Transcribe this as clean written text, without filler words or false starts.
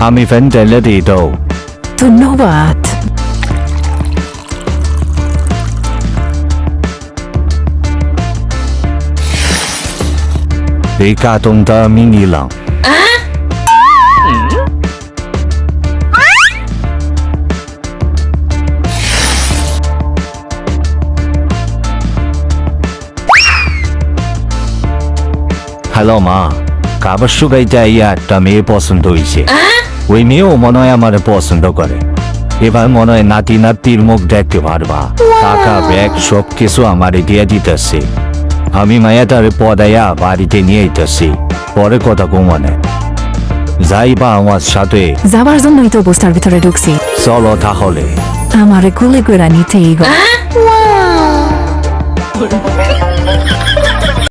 আমি ফ্যান্টাইলে দিই তো ধন্যবাদ। এই কার্টুনটা আমি নিলাম। হ্যালো মা, খাবার শুকাইতে একটা মেয়ে পছন্দ হয়েছে। ওই মেয়েও মনে হয় আমার পছন্দ করে। এবার মনে হয় নাতি নাতির মুখ দেখতে পারবা। টাকা ব্যাগ সব কিছু আমার দিয়ে দিতেছে। আমি মায়াটারে পদাইয়া বাড়িতে নিয়ে আইতেছি। পরে কথা কমানে যাইবা আমার সাথে? যাবার জন্যই তো বস্তার ভিতরে ঢুকছি। চলো তাহলে। আমারে কোলে করে নিতেই হবে।